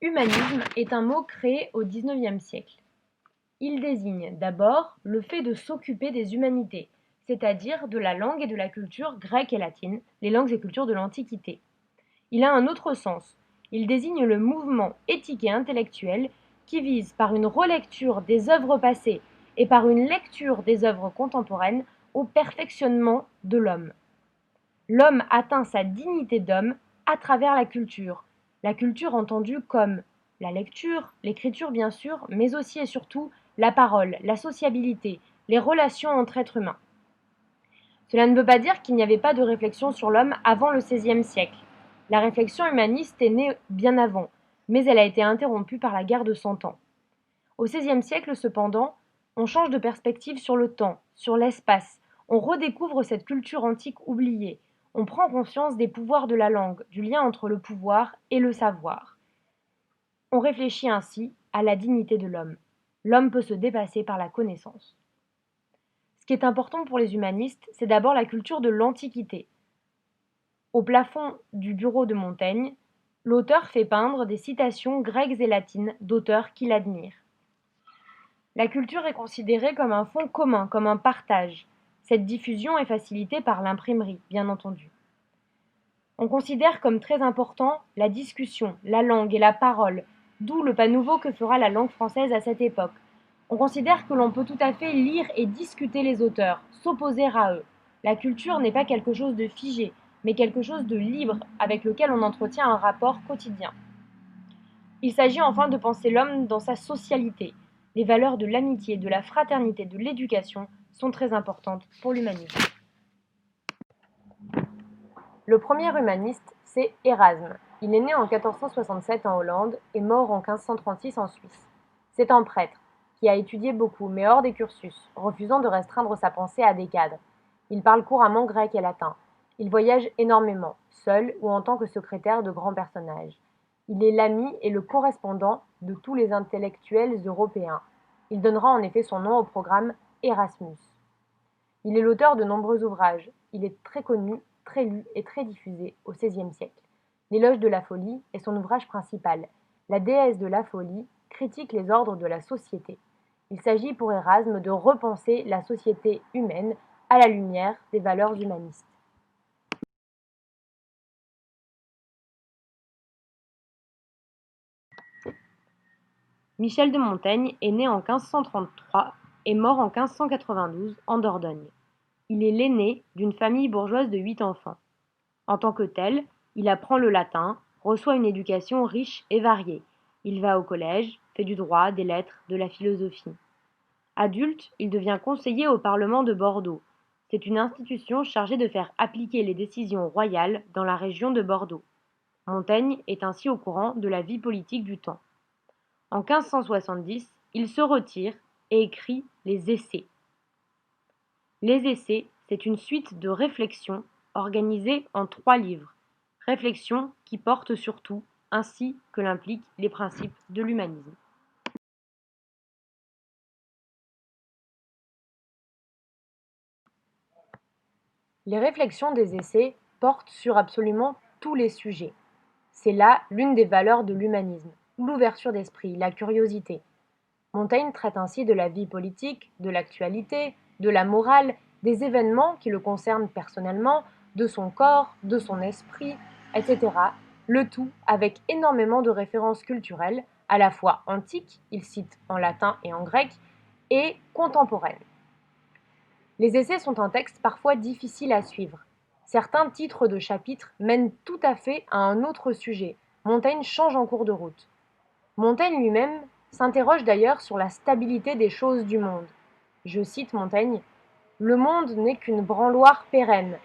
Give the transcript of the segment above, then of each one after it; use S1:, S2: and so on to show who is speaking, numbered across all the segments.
S1: Humanisme est un mot créé au XIXe siècle. Il désigne d'abord le fait de s'occuper des humanités, c'est-à-dire de la langue et de la culture grecque et latine, les langues et cultures de l'Antiquité. Il a un autre sens. Il désigne le mouvement éthique et intellectuel qui vise par une relecture des œuvres passées et par une lecture des œuvres contemporaines au perfectionnement de l'homme. L'homme atteint sa dignité d'homme à travers la culture entendue comme la lecture, l'écriture bien sûr, mais aussi et surtout la parole, la sociabilité, les relations entre êtres humains. Cela ne veut pas dire qu'il n'y avait pas de réflexion sur l'homme avant le XVIe siècle. La réflexion humaniste est née bien avant, mais elle a été interrompue par la guerre de Cent Ans. Au XVIe siècle cependant, on change de perspective sur le temps, sur l'espace, on redécouvre cette culture antique oubliée, on prend conscience des pouvoirs de la langue, du lien entre le pouvoir et le savoir. On réfléchit ainsi à la dignité de l'homme. L'homme peut se dépasser par la connaissance. Ce qui est important pour les humanistes, c'est d'abord la culture de l'Antiquité. Au plafond du bureau de Montaigne, l'auteur fait peindre des citations grecques et latines d'auteurs qu'il admire. La culture est considérée comme un fonds commun, comme un partage. Cette diffusion est facilitée par l'imprimerie, bien entendu. On considère comme très important la discussion, la langue et la parole, d'où le pas nouveau que fera la langue française à cette époque. On considère que l'on peut tout à fait lire et discuter les auteurs, s'opposer à eux. La culture n'est pas quelque chose de figé, mais quelque chose de libre avec lequel on entretient un rapport quotidien. Il s'agit enfin de penser l'homme dans sa socialité. Les valeurs de l'amitié, de la fraternité, de l'éducation sont très importantes pour l'humanisme. Le premier humaniste, c'est Erasme. Il est né en 1467 en Hollande et mort en 1536 en Suisse. C'est un prêtre qui a étudié beaucoup, mais hors des cursus, refusant de restreindre sa pensée à des cadres. Il parle couramment grec et latin. Il voyage énormément, seul ou en tant que secrétaire de grands personnages. Il est l'ami et le correspondant de tous les intellectuels européens. Il donnera en effet son nom au programme Erasmus. Il est l'auteur de nombreux ouvrages. Il est très connu, très lu et très diffusé au XVIe siècle. L'éloge de la folie est son ouvrage principal. La déesse de la folie critique les ordres de la société. Il s'agit pour Erasme de repenser la société humaine à la lumière des valeurs humanistes. Michel de Montaigne est né en 1533 et mort en 1592 en Dordogne. Il est l'aîné d'une famille bourgeoise de 8 enfants. En tant que tel, il apprend le latin, reçoit une éducation riche et variée. Il va au collège, fait du droit, des lettres, de la philosophie. Adulte, il devient conseiller au Parlement de Bordeaux. C'est une institution chargée de faire appliquer les décisions royales dans la région de Bordeaux. Montaigne est ainsi au courant de la vie politique du temps. En 1570, il se retire et écrit les Essais. Les Essais, c'est une suite de réflexions organisées en 3 livres. Réflexions qui portent sur tout, ainsi que l'impliquent les principes de l'humanisme. Les réflexions des Essais portent sur absolument tous les sujets. C'est là l'une des valeurs de l'humanisme, l'ouverture d'esprit, la curiosité. Montaigne traite ainsi de la vie politique, de l'actualité, de la morale, des événements qui le concernent personnellement, de son corps, de son esprit, etc. Le tout avec énormément de références culturelles, à la fois antiques, il cite en latin et en grec, et contemporaines. Les essais sont un texte parfois difficile à suivre. Certains titres de chapitres mènent tout à fait à un autre sujet. Montaigne change en cours de route. Montaigne lui-même s'interroge d'ailleurs sur la stabilité des choses du monde. Je cite Montaigne: Le monde n'est qu'une branloire pérenne.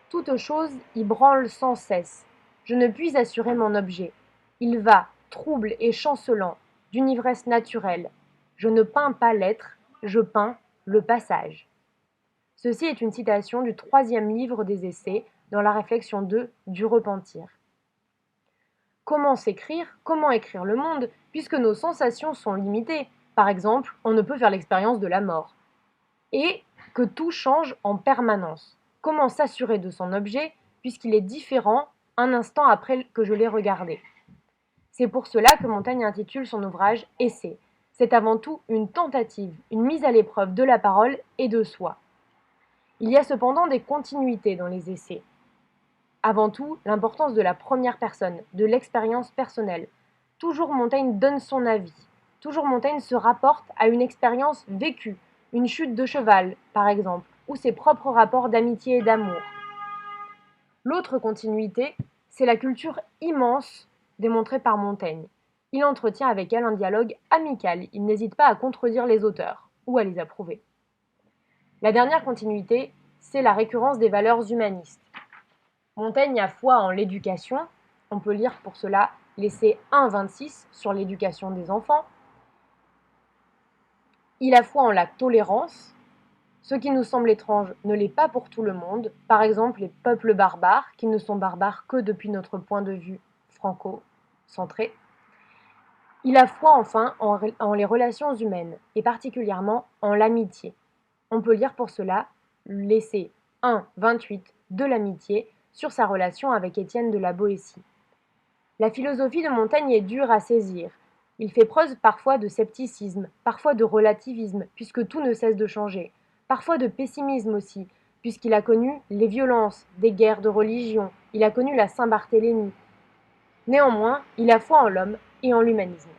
S1: Toute chose y branle sans cesse. Je ne puis assurer mon objet. Il va, trouble et chancelant, d'une ivresse naturelle. Je ne peins pas l'être, je peins le passage. Ceci est une citation du 3e livre des Essais, dans la réflexion 2 du Repentir. Comment s'écrire, comment écrire le monde, puisque nos sensations sont limitées? Par exemple, on ne peut faire l'expérience de la mort. Et que tout change en permanence. Comment s'assurer de son objet, puisqu'il est différent un instant après que je l'ai regardé? C'est pour cela que Montaigne intitule son ouvrage « Essai ». C'est avant tout une tentative, une mise à l'épreuve de la parole et de soi. Il y a cependant des continuités dans les essais. Avant tout, l'importance de la première personne, de l'expérience personnelle. Toujours Montaigne donne son avis. Toujours Montaigne se rapporte à une expérience vécue, une chute de cheval, par exemple, ou ses propres rapports d'amitié et d'amour. L'autre continuité, c'est la culture immense démontrée par Montaigne. Il entretient avec elle un dialogue amical, il n'hésite pas à contredire les auteurs ou à les approuver. La dernière continuité, c'est la récurrence des valeurs humanistes. Montaigne a foi en l'éducation, on peut lire pour cela l'essai 1,26 sur l'éducation des enfants. Il a foi en la tolérance. Ce qui nous semble étrange ne l'est pas pour tout le monde, par exemple les peuples barbares, qui ne sont barbares que depuis notre point de vue franco-centré. Il a foi enfin en les relations humaines, et particulièrement en l'amitié. On peut lire pour cela l'essai 1,28 de l'amitié sur sa relation avec Étienne de la Boétie. La philosophie de Montaigne est dure à saisir. Il fait preuve parfois de scepticisme, parfois de relativisme, puisque tout ne cesse de changer, parfois de pessimisme aussi, puisqu'il a connu les violences, des guerres de religion, il a connu la Saint-Barthélemy. Néanmoins, il a foi en l'homme et en l'humanisme.